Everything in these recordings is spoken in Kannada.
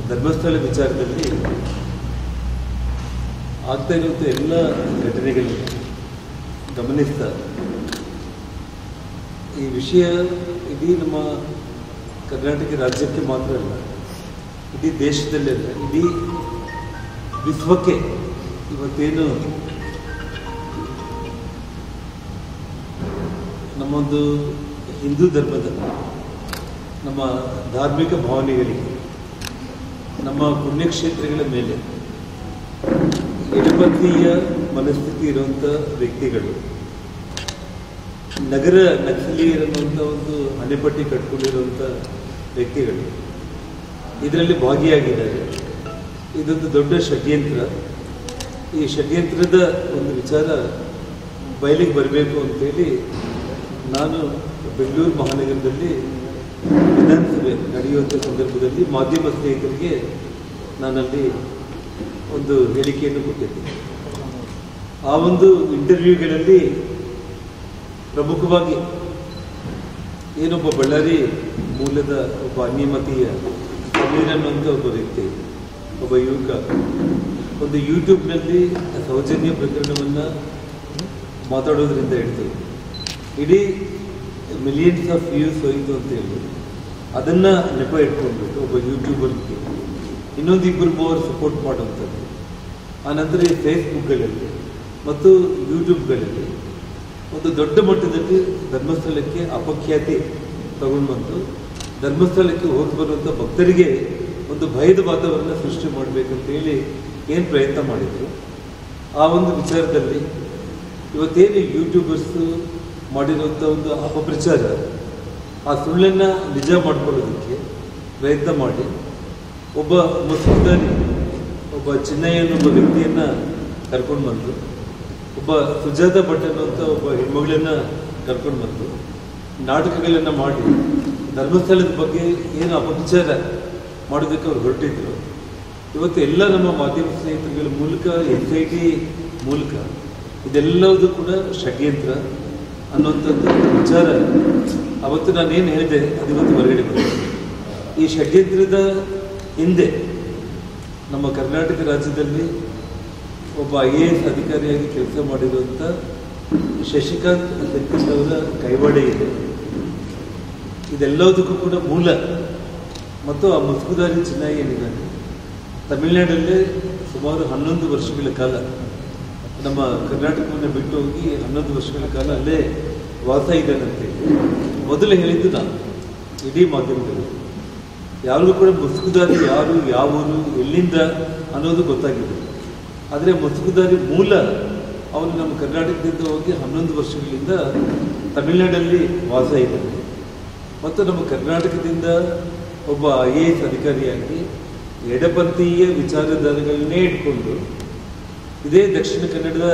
ಧರ್ಮಸ್ಥಳ ವಿಚಾರದಲ್ಲಿ ಆಗ್ತಾ ಇರುವಂಥ ಎಲ್ಲ ಘಟನೆಗಳನ್ನು ಗಮನಿಸ್ತಾ ಈ ವಿಷಯ ಇಡೀ ನಮ್ಮ ಕರ್ನಾಟಕ ರಾಜ್ಯಕ್ಕೆ ಮಾತ್ರ ಅಲ್ಲ, ಇಡೀ ದೇಶದಲ್ಲೆಲ್ಲ, ಇಡೀ ವಿಶ್ವಕ್ಕೆ ಇವತ್ತೇನು ನಮ್ಮೊಂದು ಹಿಂದೂ ಧರ್ಮದ ನಮ್ಮ ಧಾರ್ಮಿಕ ಭಾವನೆಗಳಿಗೆ, ನಮ್ಮ ಪುಣ್ಯಕ್ಷೇತ್ರಗಳ ಮೇಲೆ ಎಡಪಂಥೀಯ ಮನಸ್ಥಿತಿ ಇರುವಂಥ ವ್ಯಕ್ತಿಗಳು, ನಗರ ನಕ್ಸಲೀಯರನ್ನುವಂಥ ಒಂದು ಹಣೆಪಟ್ಟಿ ಕಟ್ಕೊಂಡಿರುವಂಥ ವ್ಯಕ್ತಿಗಳು ಇದರಲ್ಲಿ ಭಾಗಿಯಾಗಿದ್ದಾರೆ. ಇದೊಂದು ದೊಡ್ಡ ಷಡ್ಯಂತ್ರ. ಈ ಷಡ್ಯಂತ್ರದ ಒಂದು ವಿಚಾರ ಬಯಲಿಗೆ ಬರಬೇಕು ಅಂತೇಳಿ ನಾನು ಬೆಂಗಳೂರು ಮಹಾನಗರದಲ್ಲಿ ವಿಧಾನಸಭೆ ನಡೆಯುವಂಥ ಸಂದರ್ಭದಲ್ಲಿ ಮಾಧ್ಯಮ ಸ್ನೇಹಿತರಿಗೆ ನಾನಲ್ಲಿ ಒಂದು ಹೇಳಿಕೆಯನ್ನು ಕೊಟ್ಟಿದ್ದೆ. ಆ ಒಂದು ಇಂಟರ್ವ್ಯೂಗಳಲ್ಲಿ ಪ್ರಮುಖವಾಗಿ ಏನೊಬ್ಬ ಬಳ್ಳಾರಿ ಮೂಲದ ಒಬ್ಬ ಅನ್ಯಮತೀಯ ಸಮೀರ್ ಅನ್ನುವಂಥ ಒಬ್ಬ ವ್ಯಕ್ತಿ, ಒಬ್ಬ ಯುವಕ ಒಂದು ಯೂಟ್ಯೂಬ್ನಲ್ಲಿ ಸೌಜನ್ಯ ಪ್ರಕರಣವನ್ನು ಮಾತಾಡೋದ್ರಿಂದ ಹಿಡಿದು ಇಡೀ ಮಿಲಿಯನ್ಸ್ ಆಫ್ ವ್ಯೂಸ್ ಹೋಯಿತು ಅಂತ ಹೇಳಿ ಅದನ್ನು ನೆಪ ಇಟ್ಕೊಂಡ್ಬಿಟ್ಟು ಒಬ್ಬ ಯೂಟ್ಯೂಬರ್ಗೆ ಇನ್ನೊಂದು ಇಬ್ಬರು ಮೂವರು ಸಪೋರ್ಟ್ ಮಾಡುವಂಥದ್ದು. ಆನಂತರ ಈ ಫೇಸ್ಬುಕ್ಗಳಲ್ಲಿ ಮತ್ತು ಯೂಟ್ಯೂಬ್ಗಳಲ್ಲಿ ಒಂದು ದೊಡ್ಡ ಮಟ್ಟದಲ್ಲಿ ಧರ್ಮಸ್ಥಳಕ್ಕೆ ಅಪಖ್ಯಾತಿ ತಗೊಂಡು ಬಂದು ಧರ್ಮಸ್ಥಳಕ್ಕೆ ಹೋಗಿ ಬರುವಂಥ ಭಕ್ತರಿಗೆ ಒಂದು ಭಯದ ವಾತಾವರಣ ಸೃಷ್ಟಿ ಮಾಡಬೇಕಂತೇಳಿ ಏನು ಪ್ರಯತ್ನ ಮಾಡಿದರು. ಆ ಒಂದು ವಿಚಾರದಲ್ಲಿ ಇವತ್ತೇನು ಯೂಟ್ಯೂಬರ್ಸು ಮಾಡಿರುವಂಥ ಒಂದು ಅಪಪ್ರಚಾರ, ಆ ಸುಳ್ಳನ್ನು ನಿಜ ಮಾಡ್ಕೊಳ್ಳೋದಕ್ಕೆ ಪ್ರಯತ್ನ ಮಾಡಿ ಒಬ್ಬ ಮುಸ್ಲಿದಾರಿ ಒಬ್ಬ ಚಿನ್ನಯ್ಯ ಅನ್ನೊಬ್ಬ ವ್ಯಕ್ತಿಯನ್ನು ಕರ್ಕೊಂಡು ಬಂದು, ಒಬ್ಬ ಸುಜಾತ ಭಟ್ ಅನ್ನುವಂಥ ಒಬ್ಬ ಹೆಣ್ಮಗಳನ್ನು ಕರ್ಕೊಂಡು ಬಂದು ನಾಟಕಗಳನ್ನು ಮಾಡಿ ಧರ್ಮಸ್ಥಳದ ಬಗ್ಗೆ ಏನು ಅಪಪ್ರಚಾರ ಮಾಡೋದಕ್ಕೆ ಅವ್ರು ಹೊರಟಿದ್ರು. ಇವತ್ತು ಎಲ್ಲ ನಮ್ಮ ಮಾಧ್ಯಮ ಸ್ನೇಹಿತರುಗಳ ಮೂಲಕ SIT ಮೂಲಕ ಇದೆಲ್ಲವೂ ಕೂಡ ಷಡ್ಯಂತ್ರ ಅನ್ನುವಂಥದ್ದು ವಿಚಾರ ಅವತ್ತು ನಾನೇನು ಹೇಳಿದೆ ಅದು ಇವತ್ತು ಹೊರಗಡೆ ಬಂದಿದೆ. ಈ ಷಡ್ಯಂತ್ರದ ಹಿಂದೆ ನಮ್ಮ ಕರ್ನಾಟಕ ರಾಜ್ಯದಲ್ಲಿ ಒಬ್ಬ IAS ಅಧಿಕಾರಿಯಾಗಿ ಕೆಲಸ ಮಾಡಿರುವಂಥ ಶಶಿಕಾಂತ್ ಸೆಟ್ಟಿಲ್ ಅವರ ಕೈವಾಡೆ ಇದೆ. ಇದೆಲ್ಲದಕ್ಕೂ ಕೂಡ ಮೂಲ ಮತ್ತು ಆ ಮುಸ್ಕುದಾರಿ ಚಿನ್ನಯ್ಯ ಏನಿದ್ದಾನೆ ತಮಿಳುನಾಡಲ್ಲೇ ಸುಮಾರು 11 ವರ್ಷಗಳ ಕಾಲ ನಮ್ಮ ಕರ್ನಾಟಕವನ್ನು ಬಿಟ್ಟು ಹೋಗಿ 11 ವರ್ಷಗಳ ಕಾಲ ಅಲ್ಲೇ ವಾಸ ಇದ್ದಾನಂತೆ ಮೊದಲು ಹೇಳಿದ್ದು ನಾನು ಇಡೀ ಮಾಧ್ಯಮದಲ್ಲಿ. ಯಾರಿಗೂ ಕೂಡ ಮುಸ್ಕುದಾರಿ ಯಾರು, ಯಾವ ಊರು, ಎಲ್ಲಿಂದ ಅನ್ನೋದು ಗೊತ್ತಾಗಿದೆ. ಆದರೆ ಮುಸ್ಕುದಾರಿ ಮೂಲ ಅವನು ನಮ್ಮ ಕರ್ನಾಟಕದಿಂದ ಹೋಗಿ 11 ವರ್ಷಗಳಿಂದ ತಮಿಳುನಾಡಲ್ಲಿ ವಾಸ ಇದ್ದಾನೆ ಮತ್ತು ನಮ್ಮ ಕರ್ನಾಟಕದಿಂದ ಒಬ್ಬ IAS ಅಧಿಕಾರಿಯಾಗಿ ಎಡಪಂಥೀಯ ವಿಚಾರಧಾರೆಗಳನ್ನೇ ಇಟ್ಕೊಂಡು ಇದೇ ದಕ್ಷಿಣ ಕನ್ನಡದ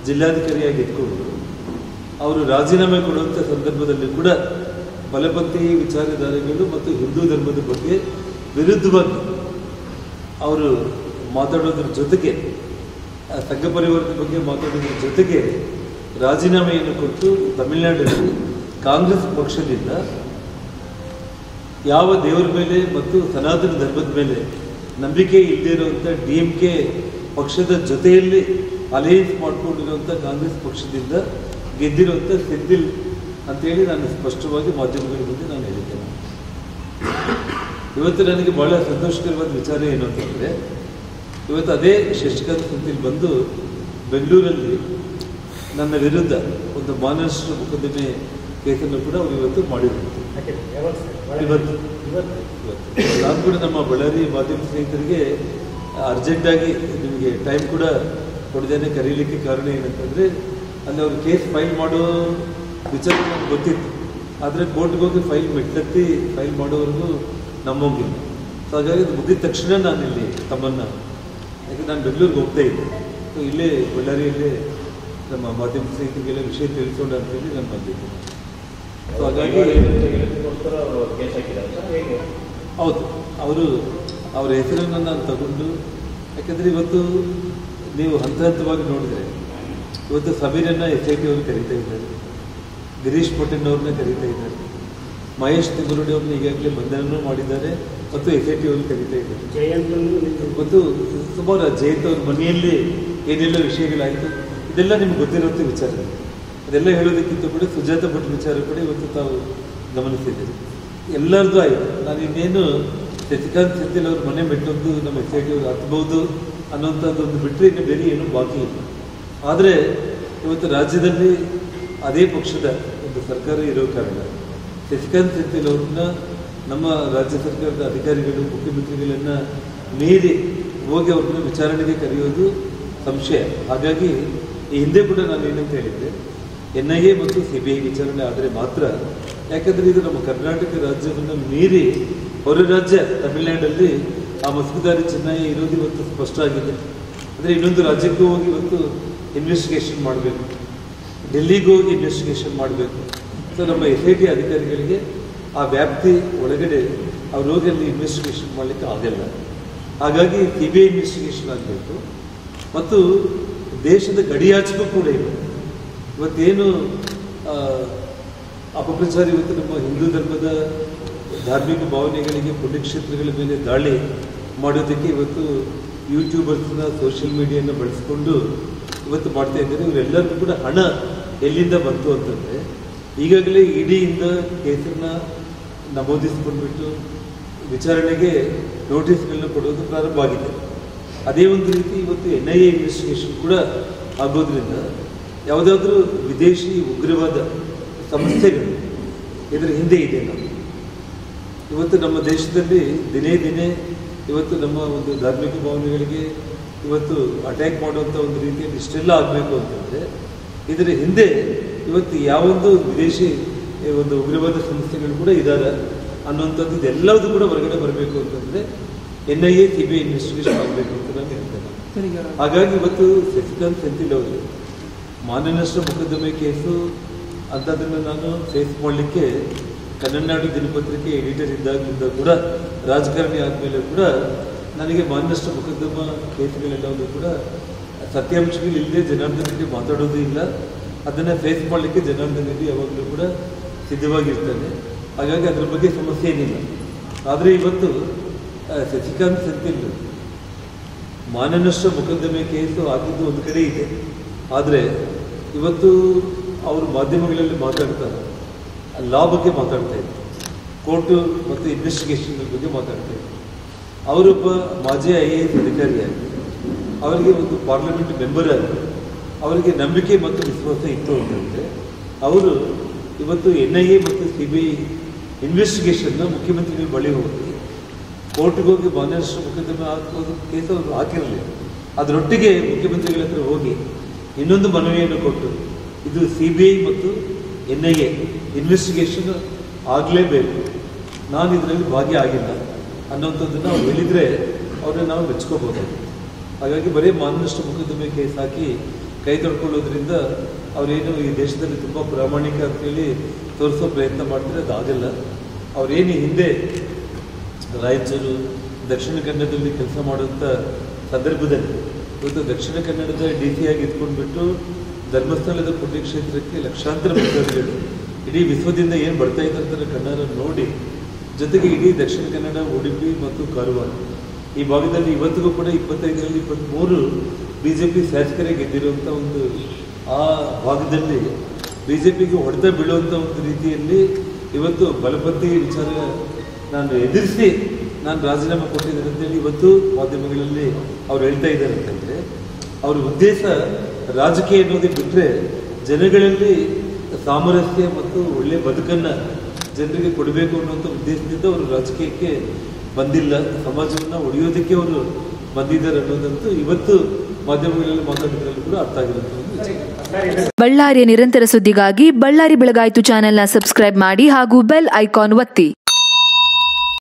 ಜಿಲ್ಲಾಧಿಕಾರಿಯಾಗಿ ಇಟ್ಕೊಂಡು ಅವರು ರಾಜೀನಾಮೆ ಕೊಡುವಂಥ ಸಂದರ್ಭದಲ್ಲಿ ಕೂಡ ಬಲಪಂಥಿ ವಿಚಾರಧಾರೆಗಳು ಮತ್ತು ಹಿಂದೂ ಧರ್ಮದ ಬಗ್ಗೆ ವಿರುದ್ಧವಾಗಿ ಅವರು ಮಾತಾಡೋದ್ರ ಜೊತೆಗೆ, ಸಂಘ ಪರಿವಾರದ ಬಗ್ಗೆ ಮಾತಾಡೋದ್ರ ಜೊತೆಗೆ ರಾಜೀನಾಮೆಯನ್ನು ಕೊಟ್ಟು ತಮಿಳುನಾಡಲ್ಲಿ ಕಾಂಗ್ರೆಸ್ ಪಕ್ಷದಿಂದ ಯಾವ ದೇವರ ಮೇಲೆ ಮತ್ತು ಸನಾತನ ಧರ್ಮದ ಮೇಲೆ ನಂಬಿಕೆ ಇಲ್ಲದೇ ಇರುವಂಥ DMK ಪಕ್ಷದ ಜೊತೆಯಲ್ಲಿ ಅಲಯನ್ಸ್ ಮಾಡಿಕೊಂಡಿರುವಂಥ ಕಾಂಗ್ರೆಸ್ ಪಕ್ಷದಿಂದ ಗೆದ್ದಿರುವಂಥ ಸೆಂಥಿಲ್ ಅಂತೇಳಿ ನಾನು ಸ್ಪಷ್ಟವಾಗಿ ಮಾಧ್ಯಮಗಳ ಮುಂದೆ ನಾನು ಹೇಳಿದ್ದೇನೆ. ಇವತ್ತು ನನಗೆ ಬಹಳ ಸಂತೋಷಕರವಾದ ವಿಚಾರ ಏನು ಅಂತಂದರೆ, ಇವತ್ತು ಅದೇ ಶಶಿಕಾಂತ್ ಸೆಂಥಿಲ್ ಬಂದು ಬೆಂಗಳೂರಲ್ಲಿ ನನ್ನ ವಿರುದ್ಧ ಒಂದು ಮಾನನಷ್ಟ ಮೊಕದ್ದಮೆ ಕೇಸನ್ನು ಕೂಡ ಅವರು ಇವತ್ತು ಮಾಡಿದ್ರು. ಇವತ್ತು ನಾನು ಕೂಡ ನಮ್ಮ ಬಳ್ಳಾರಿ ಮಾಧ್ಯಮ ಸ್ನೇಹಿತರಿಗೆ ಅರ್ಜೆಂಟಾಗಿ ನಿಮಗೆ ಟೈಮ್ ಕೂಡ ಕೊಡದೇನೆ ಕರೀಲಿಕ್ಕೆ ಕಾರಣ ಏನಂತಂದರೆ, ಅಲ್ಲಿ ಅವರು ಕೇಸ್ ಫೈಲ್ ಮಾಡೋ ವಿಚಾರ ನಮ್ಗೆ ಗೊತ್ತಿತ್ತು. ಆದರೆ ಕೋರ್ಟ್ಗೆ ಹೋಗಿ ಫೈಲ್ ಮೆಟ್ಲತ್ತಿ ಫೈಲ್ ಮಾಡೋವರೆಗೂ ನಮ್ಮಂಗಿಲ್ಲ. ಸೊ ಹಾಗಾಗಿ ಅದು ಮುಗಿದ ತಕ್ಷಣ ನಾನು ಇಲ್ಲಿ ತಮ್ಮನ್ನು, ಯಾಕೆ ನಾನು ಬೆಂಗಳೂರಿಗೆ ಹೋಗ್ತಾ ಇದ್ದೆ, ಸೊ ಇಲ್ಲೇ ಬಳ್ಳಾರಿಯಲ್ಲೇ ನಮ್ಮ ಮಾಧ್ಯಮ ಸ್ನೇಹಿತರಿಗೆಲ್ಲ ವಿಷಯ ತಿಳಿಸೋಣ ಅಂತೇಳಿ ನಾನು ಬಂದಿದ್ದೆ. ಸೊ ಹಾಗಾಗಿ ಹೌದು, ಅವರ ಹೆಸರನ್ನು ನಾನು ತಗೊಂಡು, ಯಾಕೆಂದರೆ ಇವತ್ತು ನೀವು ಹಂತ ಹಂತವಾಗಿ ನೋಡಿದರೆ ಇವತ್ತು ಸಮೀರನ್ನು SIT ಅವರು ಕರೀತಾ ಇದ್ದಾರೆ, ಗಿರೀಶ್ ಪಟೇಲ್ ಅವ್ರನ್ನ ಕರೀತಾ ಇದ್ದಾರೆ, ಮಹೇಶ್ ತಿಗುರುಡಿ ಅವ್ರನ್ನ ಈಗಾಗಲೇ ಬಂಧನೂ ಮಾಡಿದ್ದಾರೆ, ಮತ್ತು SIT ಅವರು ಕರೀತಾ ಇದ್ದಾರೆ. ಮತ್ತು ಸುಮಾರು ಜಯಂತ್ ಅವ್ರ ಮನೆಯಲ್ಲಿ ಏನೆಲ್ಲ ವಿಷಯಗಳಾಯಿತು ಇದೆಲ್ಲ ನಿಮ್ಗೆ ಗೊತ್ತಿರುವಂಥ ವಿಚಾರ. ಅದೆಲ್ಲ ಹೇಳೋದಕ್ಕಿಂತ ಕೂಡ ಸುಜಾತ ಭಟ್ ವಿಚಾರ ಕೂಡ ಇವತ್ತು ತಾವು ಗಮನಿಸಿದ್ದೀರಿ. ಎಲ್ಲರದ್ದು ಆಯಿತು. ನಾನು ಇನ್ನೇನು ಶಶಿಕಾಂತ್ ಸೆಂಥಿಲ್ ಅವ್ರ ಮನೆ ಬಿಟ್ಟೊಂದು ನಮ್ಮ SIT ಅವರು ಹತ್ಬೋದು ಅನ್ನೋಂಥದ್ದೊಂದು ಬಿಟ್ಟರೆ ಇನ್ನು ಬೇರೆ ಏನೂ ಬಾಕಿ ಇಲ್ಲ. ಆದರೆ ಇವತ್ತು ರಾಜ್ಯದಲ್ಲಿ ಅದೇ ಪಕ್ಷದ ಒಂದು ಸರ್ಕಾರ ಇರೋ ಕಾರಣ ಶಶಿಕಾಂತ್ ಸೆಂಥಿಲ್ ಅವ್ರನ್ನ ನಮ್ಮ ರಾಜ್ಯ ಸರ್ಕಾರದ ಅಧಿಕಾರಿಗಳು ಮುಖ್ಯಮಂತ್ರಿಗಳನ್ನು ಮೀರಿ ಹೋಗಿ ಅವ್ರನ್ನ ವಿಚಾರಣೆಗೆ ಕರೆಯೋದು ಸಂಶಯ. ಹಾಗಾಗಿ ಈ ಹಿಂದೆ ಕೂಡ ನಾನು ಏನಂತ ಹೇಳಿದ್ದೆ, NIA ಮತ್ತು CBI ವಿಚಾರಣೆ ಆದರೆ ಮಾತ್ರ, ಯಾಕಂದರೆ ಇದು ನಮ್ಮ ಕರ್ನಾಟಕ ರಾಜ್ಯವನ್ನು ಮೀರಿ ಹೊರ ರಾಜ್ಯ ತಮಿಳುನಾಡಲ್ಲಿ ಆ ಮಸೂದಾರಿ ಚೆನ್ನೈ ಇರೋದು ಇವತ್ತು ಸ್ಪಷ್ಟ ಆಗಿದೆ. ಅಂದರೆ ಇನ್ನೊಂದು ರಾಜ್ಯಕ್ಕೂ ಹೋಗಿ ಇವತ್ತು ಇನ್ವೆಸ್ಟಿಗೇಷನ್ ಮಾಡಬೇಕು, ಡೆಲ್ಲಿಗೂ ಹೋಗಿ ಇನ್ವೆಸ್ಟಿಗೇಷನ್ ಮಾಡಬೇಕು. ಸೊ ನಮ್ಮ SIT ಅಧಿಕಾರಿಗಳಿಗೆ ಆ ವ್ಯಾಪ್ತಿ ಒಳಗಡೆ ಅವ್ರು ಹೋಗಿ ಅಲ್ಲಿ ಇನ್ವೆಸ್ಟಿಗೇಷನ್ ಮಾಡಲಿಕ್ಕೆ ಆಗಲ್ಲ. ಹಾಗಾಗಿ CBI ಇನ್ವೆಸ್ಟಿಗೇಷನ್ ಆಗಬೇಕು. ಮತ್ತು ದೇಶದ ಗಡಿಯಾಚೆಗೂ ಕೂಡ ಇಲ್ಲ. ಇವತ್ತೇನು ಅಪಪ್ರಚಾರ ಇವತ್ತು ನಮ್ಮ ಹಿಂದೂ ಧರ್ಮದ ಧಾರ್ಮಿಕ ಭಾವನೆಗಳಿಗೆ ಪುಣ್ಯಕ್ಷೇತ್ರಗಳ ಮೇಲೆ ದಾಳಿ ಮಾಡೋದಕ್ಕೆ ಇವತ್ತು ಯೂಟ್ಯೂಬರ್ಸ್ನ ಸೋಷಿಯಲ್ ಮೀಡಿಯಾನ ಬಳಸ್ಕೊಂಡು ಇವತ್ತು ಮಾಡ್ತಾ ಇದ್ದಾರೆ. ಇವರೆಲ್ಲರಿಗೂ ಕೂಡ ಹಣ ಎಲ್ಲಿಂದ ಬಂತು ಅಂತಂದರೆ, ಈಗಾಗಲೇ ಇಡಿಯಿಂದ ಕೇಸನ್ನು ನಮೂದಿಸಿಕೊಂಡ್ಬಿಟ್ಟು ವಿಚಾರಣೆಗೆ ನೋಟಿಸ್ಗಳನ್ನ ಕೊಡೋದು ಪ್ರಾರಂಭ ಆಗಿದೆ. ಅದೇ ಒಂದು ರೀತಿ ಇವತ್ತು NIA ಇನ್ವೆಸ್ಟಿಗೇಷನ್ ಕೂಡ ಆಗೋದ್ರಿಂದ ಯಾವುದಾದ್ರೂ ವಿದೇಶಿ ಉಗ್ರವಾದ ಸಂಸ್ಥೆಗಳು ಇದರ ಹಿಂದೆ ಇದೆ. ನಾವು ಇವತ್ತು ನಮ್ಮ ದೇಶದಲ್ಲಿ ದಿನೇ ದಿನೇ ಇವತ್ತು ನಮ್ಮ ಒಂದು ಧಾರ್ಮಿಕ ಭಾವನೆಗಳಿಗೆ ಇವತ್ತು ಅಟ್ಯಾಕ್ ಮಾಡುವಂಥ ಒಂದು ರೀತಿಯಲ್ಲಿ ಇಷ್ಟೆಲ್ಲ ಆಗಬೇಕು ಅಂತಂದರೆ ಇದರ ಹಿಂದೆ ಇವತ್ತು ಯಾವೊಂದು ವಿದೇಶಿ ಒಂದು ಉಗ್ರವಾದ ಸಂಸ್ಥೆಗಳು ಕೂಡ ಇದ್ದಾರೆ ಅನ್ನುವಂಥದ್ದು ಇದೆಲ್ಲವೂ ಕೂಡ ಹೊರಗಡೆ ಬರಬೇಕು ಅಂತಂದರೆ NIA CBI ಇನ್ವೆಸ್ಟಿಗೇಷನ್ ಆಗಬೇಕು ಅಂತ ನಾನು ಹೇಳ್ತೇನೆ. ಹಾಗಾಗಿ ಇವತ್ತು ಶಶಿಕಾಂತ್ ಸೆಂಥಿಲ್ ಅವರು ಮಾನನಷ್ಟ ಮೊಕದ್ದಮೆ ಕೇಸು ಅಂಥದ್ದನ್ನು ನಾನು ಫೇಸ್ ಮಾಡಲಿಕ್ಕೆ ಕನ್ನಡನಾಡು ದಿನಪತ್ರಿಕೆ ಎಡಿಟರ್ ಇದ್ದಾಗಲಿಂದ ಕೂಡ, ರಾಜಕಾರಣಿ ಆದಮೇಲೆ ಕೂಡ ನನಗೆ ಮಾನನಷ್ಟ ಮೊಕದ್ದಮ ಕೇಸುಗಳೆಲ್ಲವೂ ಕೂಡ ಸತ್ಯಾಂಶಗಳಿಲ್ಲದೆ ಜನಾರ್ದನರಿಗೆ ಮಾತಾಡೋದು ಇಲ್ಲ. ಅದನ್ನು ಫೇಸ್ ಮಾಡಲಿಕ್ಕೆ ಜನಾರ್ದನರಿಗೆ ಯಾವಾಗಲೂ ಕೂಡ ಸಿದ್ಧವಾಗಿರ್ತಾನೆ. ಹಾಗಾಗಿ ಅದರ ಬಗ್ಗೆ ಸಮಸ್ಯೆ ಏನಿಲ್ಲ. ಆದರೆ ಇವತ್ತು ಶಶಿಕಾಂತ್ ಸೆಂಥಿಲ್ ಮಾನನಷ್ಟ ಮೊಕದ್ದಮೆ ಕೇಸು ಆಗಿದ್ದು ಒಂದು ಕಡೆ ಇದೆ. ಆದರೆ ಇವತ್ತು ಅವರು ಮಾಧ್ಯಮಗಳಲ್ಲಿ ಮಾತಾಡ್ತಾರೆ, ಲಾ ಬಗ್ಗೆ ಮಾತಾಡ್ತಾ ಇದ್ದಾರೆ, ಕೋರ್ಟು ಮತ್ತು ಇನ್ವೆಸ್ಟಿಗೇಷನ್ ಬಗ್ಗೆ ಮಾತಾಡ್ತಾ ಇದ್ದಾರೆ. ಅವರೊಬ್ಬ ಮಾಜಿ IAS ಅಧಿಕಾರಿಯಾಗಿ ಅವರಿಗೆ ಒಂದು ಪಾರ್ಲಿಮೆಂಟ್ ಮೆಂಬರ್ ಆಗಿ ಅವರಿಗೆ ನಂಬಿಕೆ ಮತ್ತು ವಿಶ್ವಾಸ ಇತ್ತು ಅಂತಂದರೆ ಅವರು ಇವತ್ತು NIA ಮತ್ತು CBI ಇನ್ವೆಸ್ಟಿಗೇಷನ್ನ ಮುಖ್ಯಮಂತ್ರಿಗಳ ಬಳಿ ಹೋಗಿ ಕೋರ್ಟ್ಗೆ ಹೋಗಿ ಮಾನನಷ್ಟ ಮೊಕದ್ದಮೆ ಹಾಕೋದು ಕೇಸು ಅವರು ಹಾಕಿರಲಿಲ್ಲ. ಅದರೊಟ್ಟಿಗೆ ಮುಖ್ಯಮಂತ್ರಿಗಳ ಹತ್ರ ಹೋಗಿ ಇನ್ನೊಂದು ಮನವಿಯನ್ನು ಕೊಟ್ಟು ಇದು CBI ಮತ್ತು NIA ಇನ್ವೆಸ್ಟಿಗೇಷನ್ ಆಗಲೇಬೇಕು, ನಾನು ಇದರಲ್ಲಿ ಭಾಗಿಯಾಗಿಲ್ಲ ಅನ್ನೋಂಥದ್ದನ್ನು ಅವ್ರು ಹೇಳಿದರೆ ಅವ್ರನ್ನ ನಾವು ಮೆಚ್ಕೋಬೋದು. ಹಾಗಾಗಿ ಬರೀ ಮಾನನಷ್ಟ ಮೊಕದ್ದಮೆ ಕೇಸ್ ಹಾಕಿ ಕೈ ತೊಳ್ಕೊಳ್ಳೋದ್ರಿಂದ ಅವರೇನು ಈ ದೇಶದಲ್ಲಿ ತುಂಬ ಪ್ರಾಮಾಣಿಕ ಅಂತೇಳಿ ತೋರಿಸೋ ಪ್ರಯತ್ನ ಮಾಡ್ತಾರೆ, ಅದಾಗಲ್ಲ. ಅವರೇನು ಹಿಂದೆ ರಾಯಚೂರು ದಕ್ಷಿಣ ಕನ್ನಡದಲ್ಲಿ ಕೆಲಸ ಮಾಡುವಂಥ ಸಂದರ್ಭದಲ್ಲಿ ಇವತ್ತು ದಕ್ಷಿಣ ಕನ್ನಡದ DC ಆಗಿ ಇದ್ಕೊಂಡ್ಬಿಟ್ಟು ಧರ್ಮಸ್ಥಳದ ಪುಣ್ಯಕ್ಷೇತ್ರಕ್ಕೆ ಲಕ್ಷಾಂತರ ಭಕ್ತಾದಿಗಳು ಇಡೀ ವಿಶ್ವದಿಂದ ಏನು ಬರ್ತಾ ಇದ್ದಂಥ ಕನ್ನಡ ನೋಡಿ, ಜೊತೆಗೆ ಇಡೀ ದಕ್ಷಿಣ ಕನ್ನಡ, ಉಡುಪಿ ಮತ್ತು ಕಾರವಾರ ಈ ಭಾಗದಲ್ಲಿ ಇವತ್ತಿಗೂ ಕೂಡ 25ರಲ್ಲಿ 23 BJP ಶಾಸಕರೇ ಗೆದ್ದಿರುವಂಥ ಒಂದು ಆ ಭಾಗದಲ್ಲಿ BJPಗೆ ಹೊಡೆತ ಬೀಳುವಂಥ ಒಂದು ರೀತಿಯಲ್ಲಿ ಇವತ್ತು ಬಲಪಂಥಿ ವಿಚಾರ ನಾನು ಎದುರಿಸಿ ನಾನು ರಾಜೀನಾಮೆ ಕೊಟ್ಟಿದ್ದೇನೆ ಅಂತೇಳಿ ಇವತ್ತು ಮಾಧ್ಯಮಗಳಲ್ಲಿ ಅವ್ರು ಹೇಳ್ತಾ ಇದ್ದಾರೆ. ಅಂತಂದರೆ ಅವ್ರ ಉದ್ದೇಶ ರಾಜಕೀಯ ಅನ್ನೋದೇ ಬಿಟ್ಟರೆ ಜನಗಳಲ್ಲಿ ಸಾಮರಸ್ಯ ಮತ್ತು ಒಳ್ಳೆಯ ಬದುಕನ್ನು ಜನರಿಗೆ ಕೊಡಬೇಕು ಅನ್ನುವಂಥ ಉದ್ದೇಶದಿಂದ ಅವರು ರಾಜಕೀಯಕ್ಕೆ ಬಂದಿಲ್ಲ, ಸಮಾಜವನ್ನು ಒಡೆಯೋದಕ್ಕೆ ಅವರು ಬಂದಿದ್ದಾರೆ ಅನ್ನೋದಂತೂ ಇವತ್ತು ಮಾಧ್ಯಮಗಳಲ್ಲಿ ಮಾತಾಡೋದ್ರಲ್ಲಿ ಕೂಡ ಅರ್ಥ ಆಗಿರುತ್ತೆ. ಬಳ್ಳಾರಿಯ ನಿರಂತರ ಸುದ್ದಿಗಾಗಿ ಬಳ್ಳಾರಿ ಬೆಳಗಾಯಿತು ಚಾನೆಲ್ನ ಸಬ್ಸ್ಕ್ರೈಬ್ ಮಾಡಿ ಹಾಗೂ ಬೆಲ್ ಐಕಾನ್ ಒತ್ತಿ.